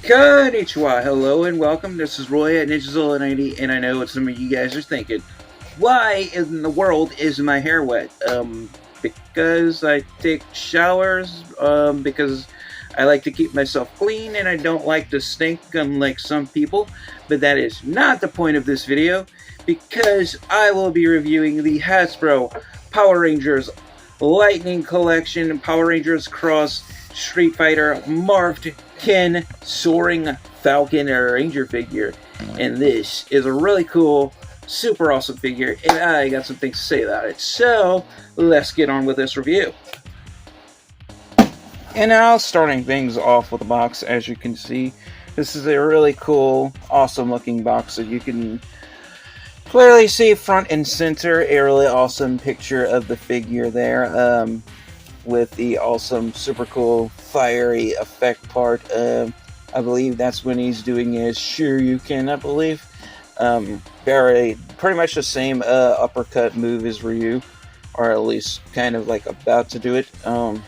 Konnichiwa, hello and welcome. This is Roy at NinjaZilla90, and I know what some of you guys are thinking. Why in the world is my hair wet? Because I take showers, because I like to keep myself clean and I don't like to stink unlike some people. But that is not the point of this video, because I will be reviewing the Hasbro Power Rangers Lightning Collection Power Rangers Cross Street Fighter Morphed Ken Soaring Falcon Ranger figure. And this is a really cool, super awesome figure, and I got some things to say about it. So let's get on with this review. And now, starting things off with the box, as you can see, this is a really cool, awesome looking box that you can clearly see front and center. A really awesome picture of the figure there, with the awesome, super cool, fiery effect part. I believe that's when he's doing his Shoryuken, I believe. Pretty much the same uppercut move as Ryu, or at least kind of like about to do it. And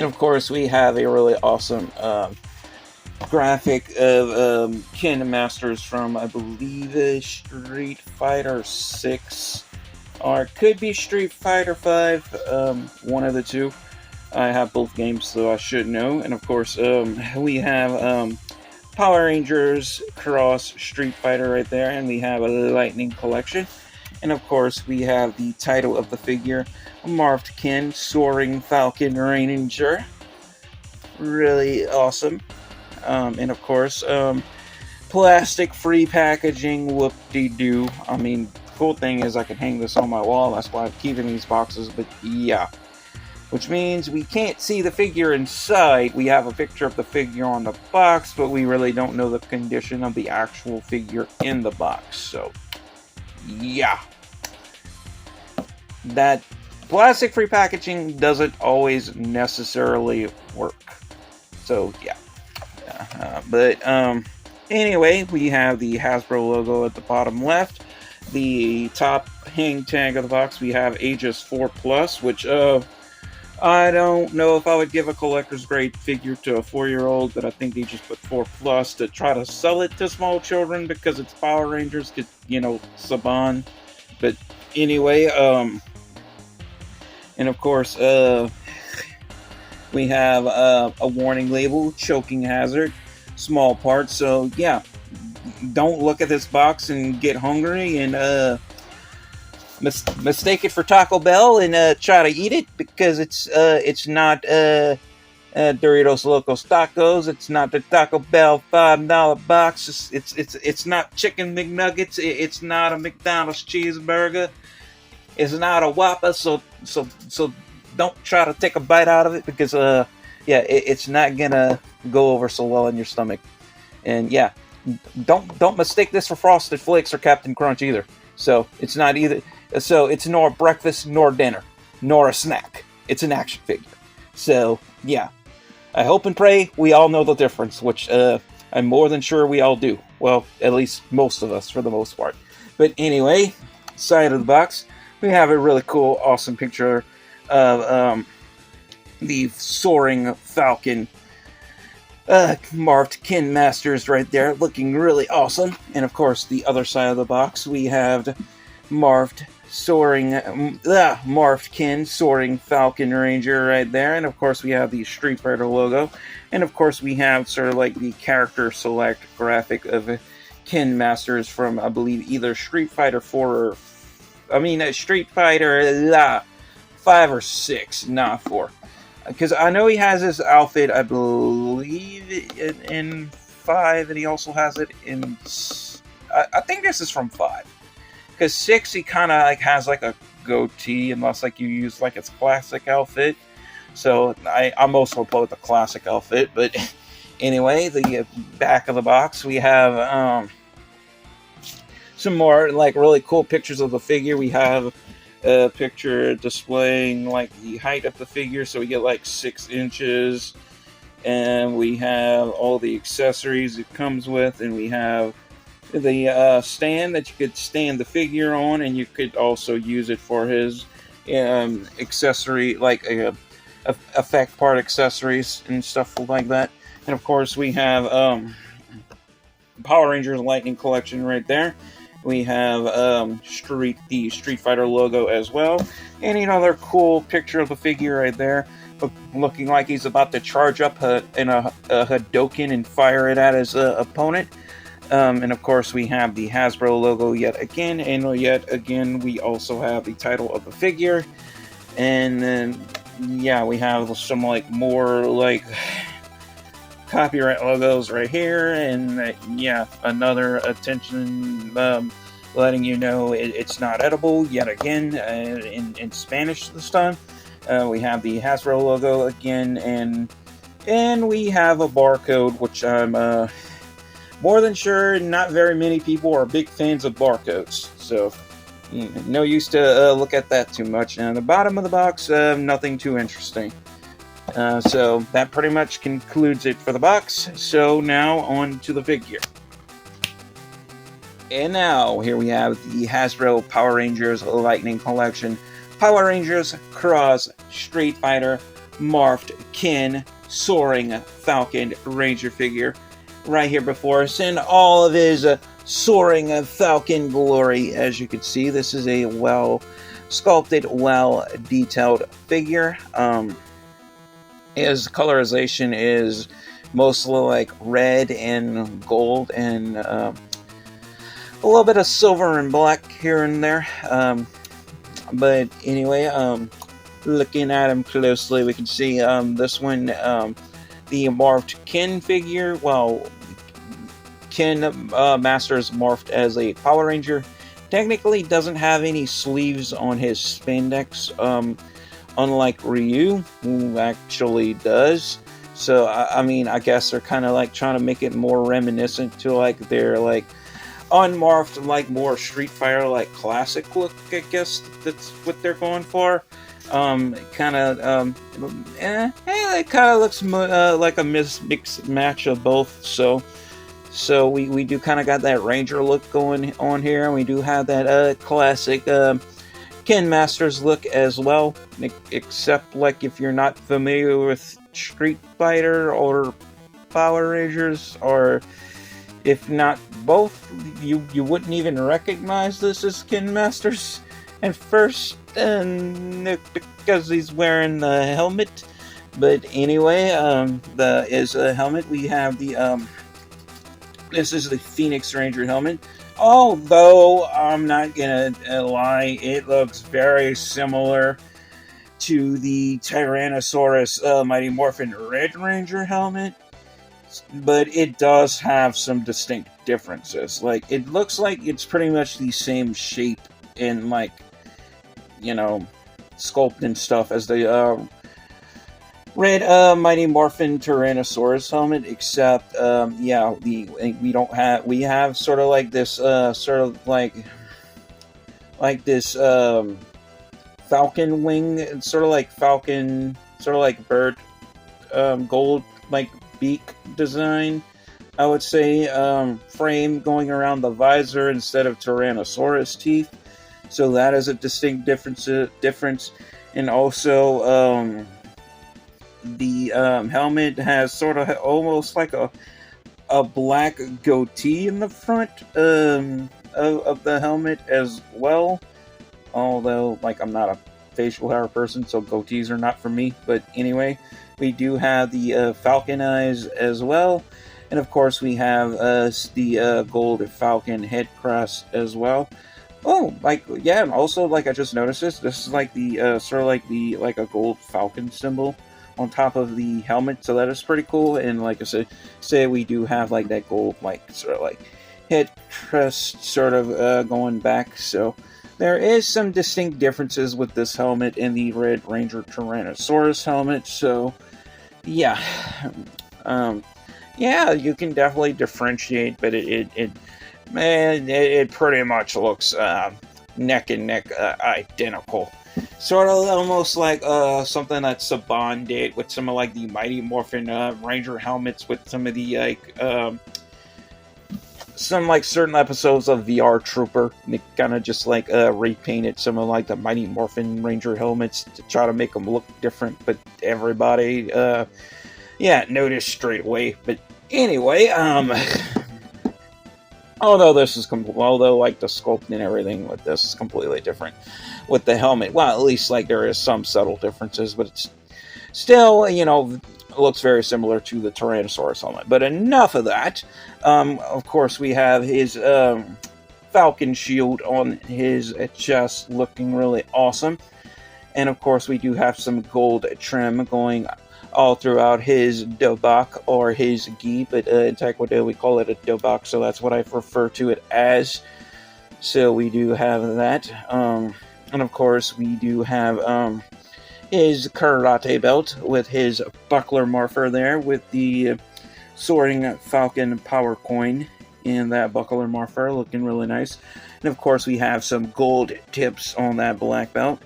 of course, we have a really awesome graphic of Ken Masters from, I believe, Street Fighter 6, or it could be Street Fighter 5, one of the two. I have both games, so I should know. And of course, we have Power Rangers Cross Street Fighter right there, and we have a Lightning Collection. And of course, we have the title of the figure, Morphed Ken Soaring Falcon Ranger. Really awesome. And of course, plastic-free packaging, whoop-de-doo. I mean, cool thing is I can hang this on my wall. That's why I'm keeping these boxes, but yeah. Which means we can't see the figure inside. We have a picture of the figure on the box, but we really don't know the condition of the actual figure in the box. So, yeah. That plastic-free packaging doesn't always necessarily work. So, yeah. Anyway, we have the Hasbro logo at the bottom left. The top hang tag of the box, we have ages 4+, which, I don't know if I would give a collector's grade figure to a 4-year-old, but I think they just put 4+ to try to sell it to small children because it's Power Rangers, you know, Saban. But anyway, and of course, we have a warning label, choking hazard, small parts. So yeah, don't look at this box and get hungry and mistake it for Taco Bell and try to eat it, because it's not Doritos Locos Tacos. It's not the Taco Bell $5 box. It's not chicken McNuggets. It's not a McDonald's cheeseburger. It's not a Whopper. So don't try to take a bite out of it, because it's not gonna go over so well in your stomach. And yeah, don't mistake this for Frosted Flakes or Captain Crunch either. So it's not either. So it's nor breakfast, nor dinner, nor a snack. It's an action figure. So, yeah. I hope and pray we all know the difference, which I'm more than sure we all do. Well, at least most of us, for the most part. But anyway, side of the box, we have a really cool, awesome picture of the Soaring Falcon Morphed Ken Masters right there, looking really awesome. And of course, the other side of the box, we have Morphed Ken Soaring Falcon Ranger right there. And of course, we have the Street Fighter logo. And of course, we have sort of like the character select graphic of Ken Masters from, I believe, either Street Fighter 4 or Street Fighter 5 or 6, not 4. Because I know he has his outfit, I believe, in 5, and he also has it in, I think this is from 5. Because 6, he kind of like has like a goatee, unless like you use like its classic outfit. So I'm also put with the classic outfit. But anyway, the back of the box, we have some more like really cool pictures of the figure. We have a picture displaying like the height of the figure, so we get like 6 inches. And we have all the accessories it comes with, and we have the stand that you could stand the figure on, and you could also use it for his accessory, like effect part accessories and stuff like that. And of course, we have Power Rangers Lightning Collection right there. We have the Street Fighter logo as well, and another cool picture of the figure right there, looking like he's about to charge up in a Hadoken and fire it at his opponent. And of course, we have the Hasbro logo yet again, and yet again, we also have the title of the figure. And then, yeah, we have some like more like copyright logos right here, and yeah, another attention letting you know it's not edible yet again in Spanish this time. We have the Hasbro logo again, and we have a barcode, which I'm more than sure not very many people are big fans of barcodes, so no use to look at that too much. And the bottom of the box, nothing too interesting. So that pretty much concludes it for the box. So now on to the figure. And now here we have the Hasbro Power Rangers Lightning Collection Power Rangers Cross Street Fighter Morphed Ken Soaring Falcon Ranger figure right here before us in all of his soaring Falcon glory. As you can see, this is a well sculpted, well detailed figure. His colorization is mostly like red and gold and a little bit of silver and black here and there. But anyway, looking at him closely, we can see this one, the morphed Ken figure. Well, Ken Masters morphed as a Power Ranger. Technically doesn't have any sleeves on his spandex, unlike Ryu, who actually does. So, I mean, I guess they're kind of like trying to make it more reminiscent to like their like unmorphed, like more Street Fighter like classic look. I guess that's what they're going for. Kind of, it kind of looks like a mixed match of both. So we do kind of got that Ranger look going on here, and we do have that classic Ken Masters look as well. Except like if you're not familiar with Street Fighter or Power Rangers, or if not both, you wouldn't even recognize this as Ken Masters at first, because he's wearing the helmet. But anyway, is a helmet. We have the this is the Phoenix Ranger helmet. Although I'm not gonna lie, it looks very similar to the Tyrannosaurus Mighty Morphin Red Ranger helmet, but it does have some distinct differences. Like, it looks like it's pretty much the same shape and, like, you know, sculpt and stuff as the Red Mighty Morphin Tyrannosaurus helmet, except yeah, we have sort of like this sort of like this falcon wing. It's sort of like falcon, sort of like bird gold like beak design, I would say, frame going around the visor instead of Tyrannosaurus teeth. So that is a distinct difference. And also the helmet has sort of almost like a black goatee in the front of the helmet as well. Although, like, I'm not a facial hair person, so goatees are not for me. But anyway, we do have the falcon eyes as well. And of course, we have the gold falcon head crest as well. Oh, like, yeah, and also, like, I just noticed this is like the sort of like a gold falcon symbol on top of the helmet, so that is pretty cool. And like I said, we do have like that gold, like, sort of like head crest sort of going back. So there is some distinct differences with this helmet and the Red Ranger Tyrannosaurus helmet. So yeah, yeah, you can definitely differentiate, but it pretty much looks neck and neck identical. Sort of almost like something that Saban did with some of like the Mighty Morphin Ranger helmets, with some of the like some like certain episodes of VR Trooper. They kind of just like repainted some of like the Mighty Morphin Ranger helmets to try to make them look different, but everybody yeah, noticed straight away. But anyway, although like the sculpting and everything with this is completely different with the helmet. Well, at least like there is some subtle differences, but it's still, you know, looks very similar to the Tyrannosaurus helmet. But enough of that. Of course, we have his Falcon shield on his chest, looking really awesome. And of course, we do have some gold trim going all throughout his dobak or his gi, but in Taekwondo we call it a dobak, so that's what I refer to it as. So we do have that. And of course, we do have his karate belt with his buckler morpher there with the Soaring Falcon power coin in that buckler morpher, looking really nice. And of course, we have some gold tips on that black belt.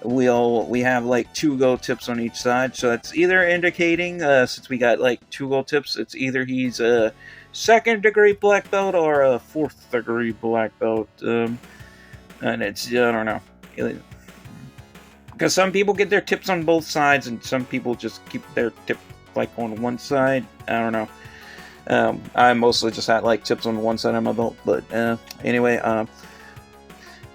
We have like 2 gold tips on each side, so it's either indicating, since we got like 2 gold tips, it's either he's a 2nd degree black belt or a 4th degree black belt. And it's, I don't know, because some people get their tips on both sides, and some people just keep their tip like on one side. I don't know. I mostly just had like tips on one side of my belt, but anyway,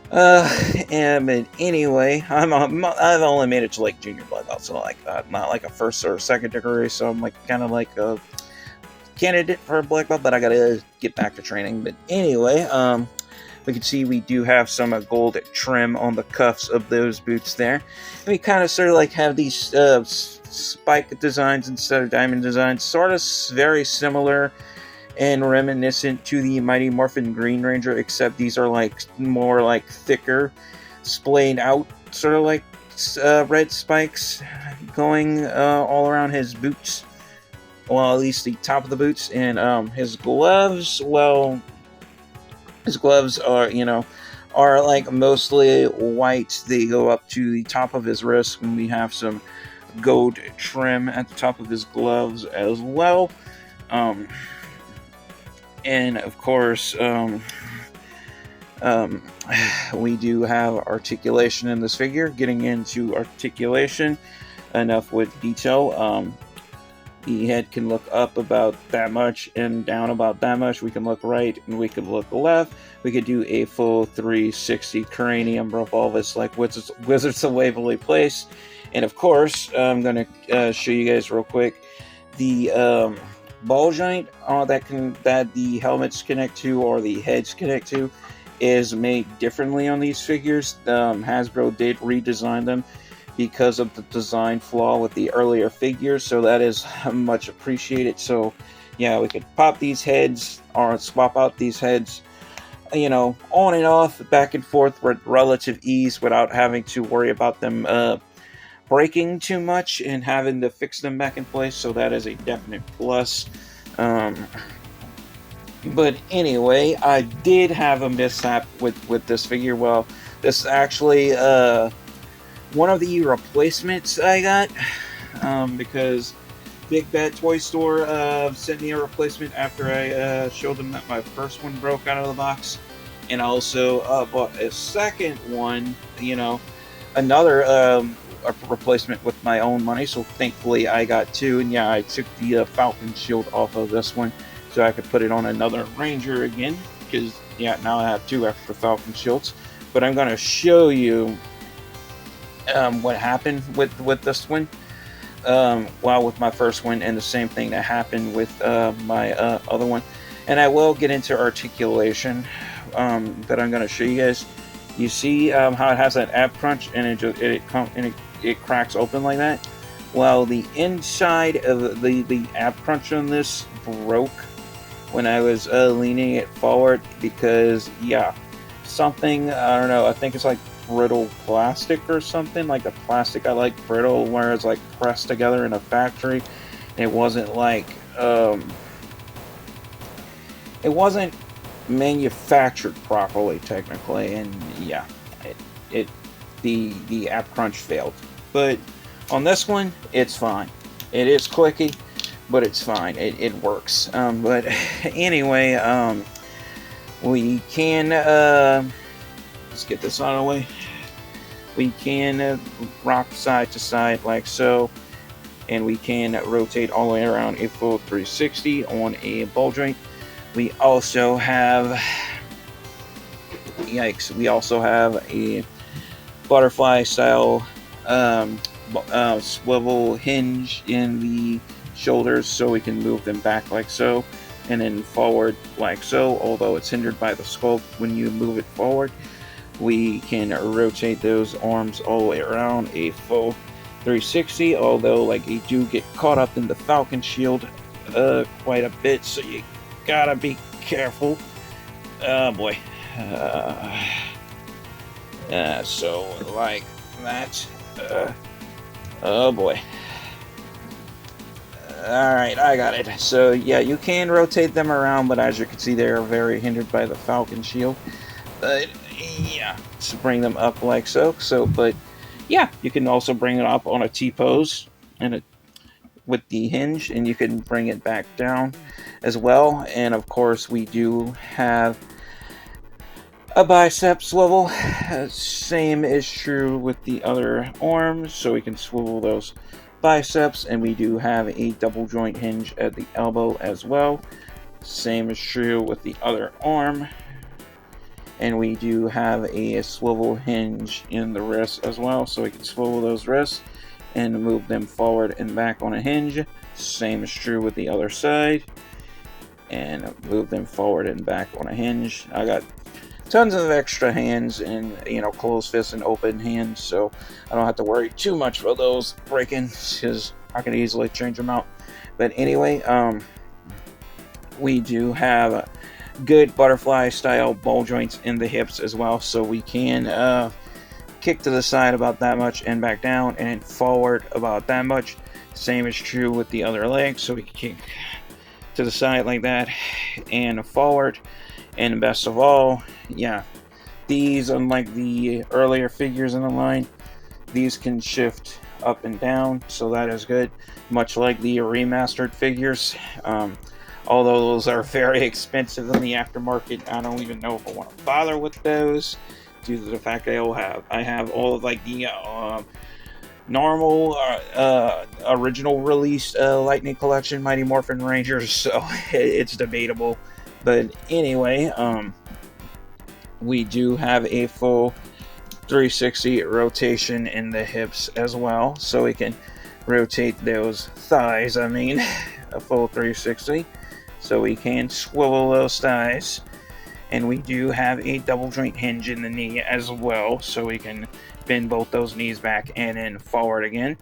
and anyway, I've only made it to like junior black belt, so like not like a 1st or 2nd degree, so I'm like kind of like a candidate for a black belt, but I gotta get back to training. But anyway, we can see we do have some gold trim on the cuffs of those boots there, and we kind of sort of like have these spike designs instead of diamond designs, sort of very similar and reminiscent to the Mighty Morphin Green Ranger, except these are like more like thicker, splayed out, sort of like red spikes going all around his boots. Well, at least the top of the boots. And his gloves, well, his gloves are, you know, are like mostly white. They go up to the top of his wrist, and we have some gold trim at the top of his gloves as well. And of course, we do have articulation in this figure. Getting into articulation, enough with detail. The head can look up about that much and down about that much. We can look right and we can look left. We could do a full 360 cranium revolvus like Wizards of Waverly Place. And of course, I'm going to show you guys real quick the ball joint that the helmets connect to or the heads connect to is made differently on these figures. Hasbro did redesign them because of the design flaw with the earlier figures, so that is much appreciated. So yeah, we could pop these heads or swap out these heads, you know, on and off, back and forth with relative ease without having to worry about them breaking too much and having to fix them back in place, so that is a definite plus. But anyway, I did have a mishap with this figure. Well, this is actually one of the replacements I got, because Big Bad Toy Store sent me a replacement after I showed them that my first one broke out of the box, and I also bought a second one, you know, another a replacement with my own money, so thankfully I got 2. And yeah, I took the Falcon shield off of this one so I could put it on another Ranger again, because yeah, now I have 2 extra Falcon shields. But I'm going to show you what happened with this one, well, with my first one, and the same thing that happened with my other one. And I will get into articulation, that I'm going to show you guys. You see how it has that ab crunch, and it cracks open like that? Well, the inside of the ab crunch on this broke when I was leaning it forward, because yeah, something, I don't know, I think it's like brittle plastic or something, like the plastic I like brittle, where it's like pressed together in a factory. It wasn't like it wasn't manufactured properly technically, and yeah, the app crunch failed. But on this one, it's fine. It is clicky, but it's fine. It works. But anyway, We can, let's get this out of the way. We can rock side to side like so, and we can rotate all the way around a full 360 on a ball joint. We also have, yikes, we also have a butterfly style swivel hinge in the shoulders, so we can move them back like so and then forward like so. Although it's hindered by the sculpt when you move it forward, we can rotate those arms all the way around a full 360. Although, like, you do get caught up in the Falcon shield quite a bit, so you gotta be careful. Oh boy. So like that. Oh boy. Alright, I got it. So yeah, you can rotate them around, but as you can see, they are very hindered by the Falcon shield. But yeah, to bring them up like so. But yeah, you can also bring it up on a T-pose and with the hinge, and you can bring it back down as well. And of course, we do have a bicep swivel. Same is true with the other arms, so we can swivel those biceps, and we do have a double joint hinge at the elbow as well. Same is true with the other arm, and we do have a swivel hinge in the wrist as well, so we can swivel those wrists and move them forward and back on a hinge. Same is true with the other side, and move them forward and back on a hinge. I got tons of extra hands and, you know, closed fists and open hands, so I don't have to worry too much about those breaking, because I can easily change them out. But anyway, we do have good butterfly style ball joints in the hips as well, so we can kick to the side about that much and back down, and forward about that much. Same is true with the other leg, so we can kick to the side like that and forward. And best of all, yeah, these, unlike the earlier figures in the line, these can shift up and down, so that is good, much like the remastered figures. Although those are very expensive in the aftermarket, I don't even know if I want to bother with those, due to the fact that I have all of, like, the normal original release Lightning Collection Mighty Morphin Rangers, so it's debatable. But anyway, we do have a full 360 rotation in the hips as well, so we can rotate those thighs, I mean, a full 360, so we can swivel those thighs. And we do have a double joint hinge in the knee as well, so we can bend both those knees back and then forward again.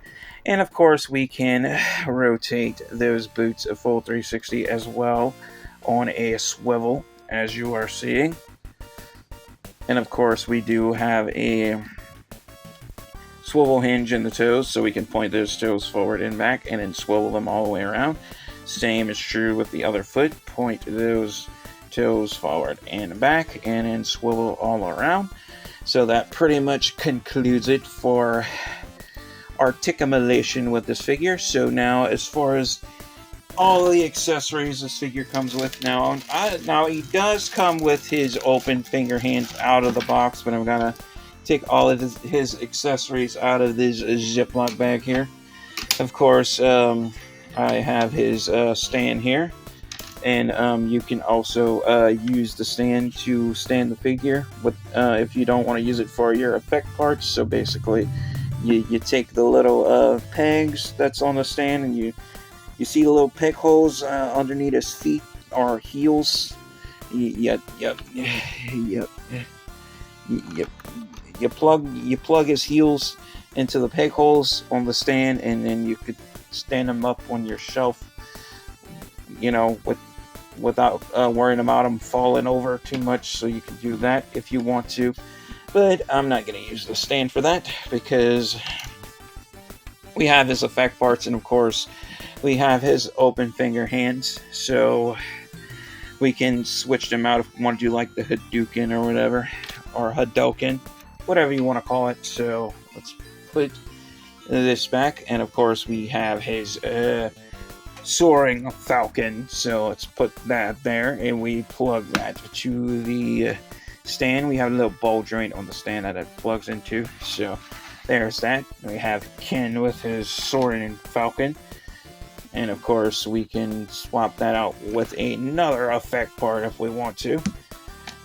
And of course, we can rotate those boots a full 360 as well on a swivel, as you are seeing. And of course, we do have a swivel hinge in the toes, so we can point those toes forward and back and then swivel them all the way around. Same is true with the other foot. Point those toes forward and back and then swivel all around. So that pretty much concludes it for articulation with this figure. So now, as far as all the accessories this figure comes with, now he does come with his open finger hands out of the box, but I'm gonna take all of his accessories out of this Ziploc bag here. Of course, I have his stand here, and you can also use the stand to stand the figure with, if you don't want to use it for your effect parts. So basically, you take the little pegs that's on the stand, and you see the little peg holes underneath his feet or heels. You plug his heels into the peg holes on the stand, and then you could stand them up on your shelf, you know, without worrying about them falling over too much. So you can do that if you want to, but I'm not going to use the stand for that, because we have his effect parts, and of course we have his open finger hands, so we can switch them out if we want to do, like, the Hadouken or whatever, or Hadouken, whatever you want to call it. So let's put this back, and of course we have his soaring falcon. So let's put that there, and we plug that to the stand. We have a little ball joint on the stand that it plugs into. So there's that. We have Ken with his soaring falcon. And of course, we can swap that out with another effect part if we want to.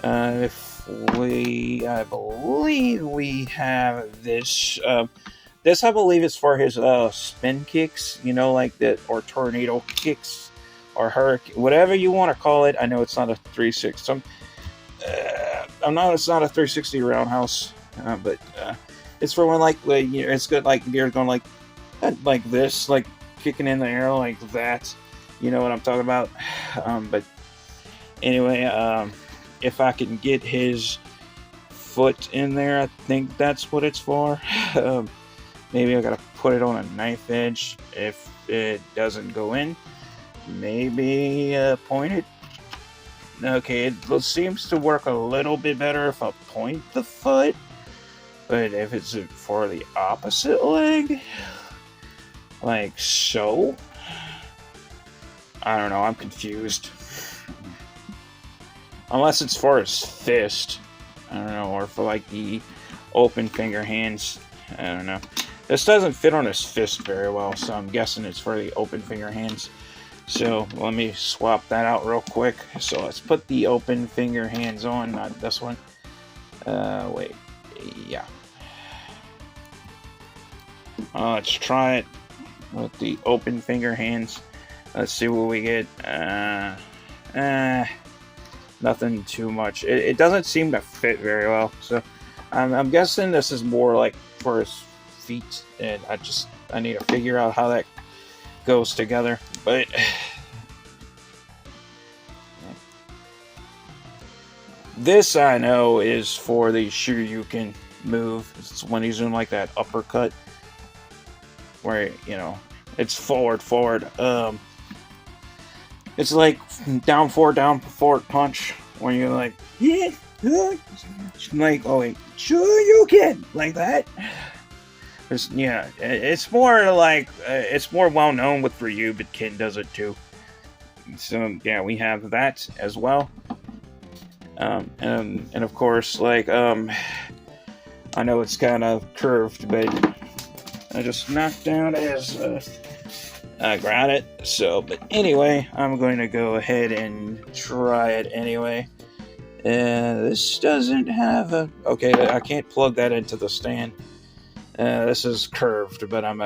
I believe we have this. This, I believe, is for his spin kicks, you know, like that, or tornado kicks, or hurricane, whatever you want to call it. I know it's not a 360. It's not a 360 roundhouse, but it's for when, like, it's good, like you're going like this, like kicking in the air like that. You know what I'm talking about? But anyway, if I can get his foot in there, I think that's what it's for. Maybe I gotta put it on a knife edge if it doesn't go in. Maybe point it. Okay, it seems to work a little bit better if I point the foot. But if it's for the opposite leg, like so, I don't know, I'm confused. Unless it's for his fist, I don't know, or for like the open finger hands, I don't know. This doesn't fit on his fist very well, so I'm guessing it's for the open finger hands. So let me swap that out real quick. So let's put the open finger hands on, not this one. Wait, yeah. Let's try it with the open finger hands. Let's see what we get. Nothing too much. It doesn't seem to fit very well. So I'm guessing this is more like for his feet, and I need to figure out how that goes together. But this I know is for the Shoryuken move. It's when he's doing like that uppercut, where, you know, it's forward. It's like down forward punch, when you're like, yeah, like, oh wait, Shoryuken, like that. It's more like, it's more well known with Ryu, but Ken does it too. So yeah, we have that as well. And of course, like, I know it's kind of curved, but I just knocked down his, I got it. So, but anyway, I'm going to go ahead and try it anyway. This doesn't have a, okay, I can't plug that into the stand. This is curved, but I'm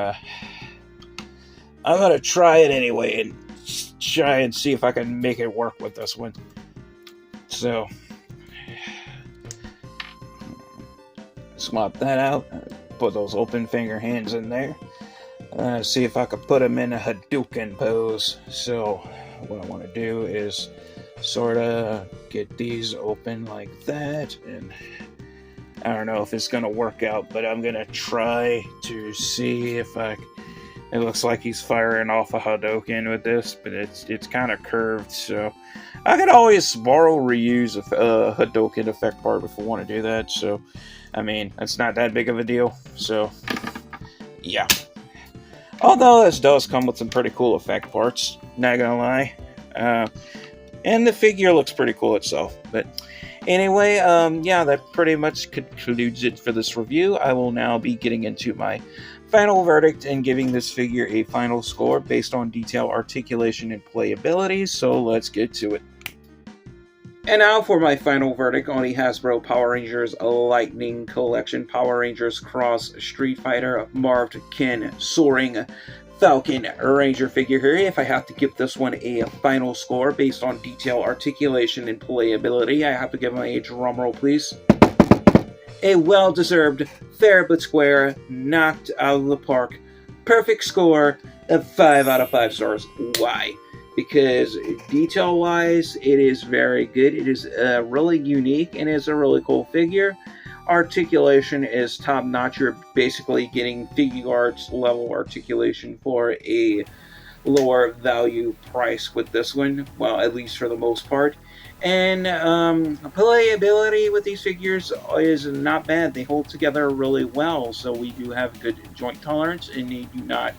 gonna try it anyway and try and see if I can make it work with this one. So, swap that out, put those open finger hands in there, see if I can put them in a Hadouken pose. So what I want to do is sort of get these open like that, and I don't know if it's going to work out, but I'm going to try to see if it looks like he's firing off a Hadouken with this, but it's kind of curved, so I could always borrow, reuse a Hadouken effect part if I want to do that. So, I mean, it's not that big of a deal. So, yeah. Although this does come with some pretty cool effect parts, not gonna lie. And the figure looks pretty cool itself. But anyway, yeah, that pretty much concludes it for this review. I will now be getting into my final verdict and giving this figure a final score based on detail, articulation, and playability. So let's get to it. And now for my final verdict on the Hasbro Power Rangers Lightning Collection Power Rangers Cross Street Fighter Morphed Ken Soaring Falcon Ranger figure here. If I have to give this one a final score based on detail, articulation, and playability, I have to give him a drum roll, please. A well-deserved, fair but square, knocked out of the park, perfect score of 5 out of 5 stars. Why? Because detail-wise, it is very good. It is really unique and is a really cool figure. Articulation is top-notch. You're basically getting figure arts level articulation for a lower value price with this one. Well, at least for the most part. And playability with these figures is not bad. They hold together really well. So we do have good joint tolerance, and they do not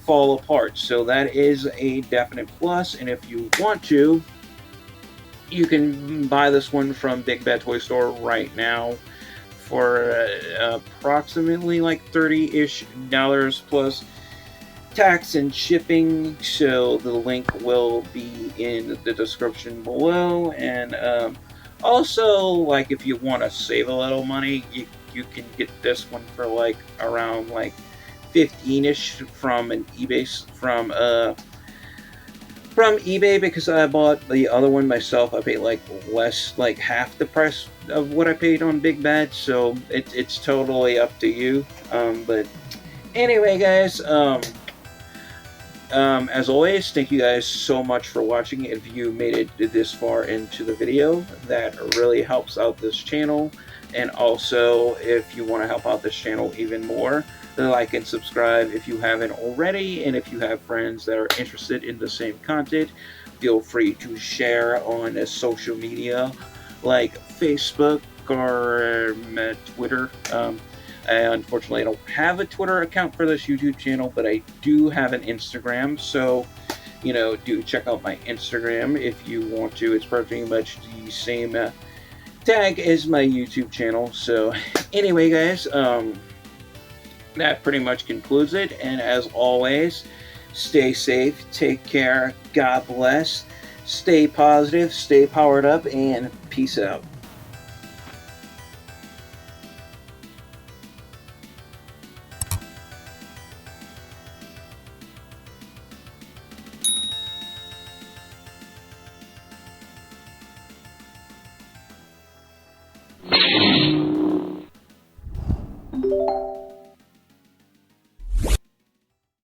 fall apart. So that is a definite plus. And if you want to, you can buy this one from Big Bad Toy Store right now for approximately like $30-ish plus tax and shipping. So the link will be in the description below. And also, like, if you want to save a little money, you can get this one for like around like 15-ish from an eBay from eBay, because I bought the other one myself. I paid like less, like half the price of what I paid on Big Bad. So it's totally up to you. But anyway, guys, as always, thank you guys so much for watching. If you made it this far into the video, that really helps out this channel. And also, if you want to help out this channel even more, like and subscribe if you haven't already. And if you have friends that are interested in the same content, feel free to share on social media like Facebook or Twitter. Unfortunately, I don't have a Twitter account for this YouTube channel, but I do have an Instagram. So, you know, do check out my Instagram if you want to. It's pretty much the same tag as my YouTube channel. So, anyway, guys, that pretty much concludes it. And as always, stay safe, take care, God bless, stay positive, stay powered up, and peace out.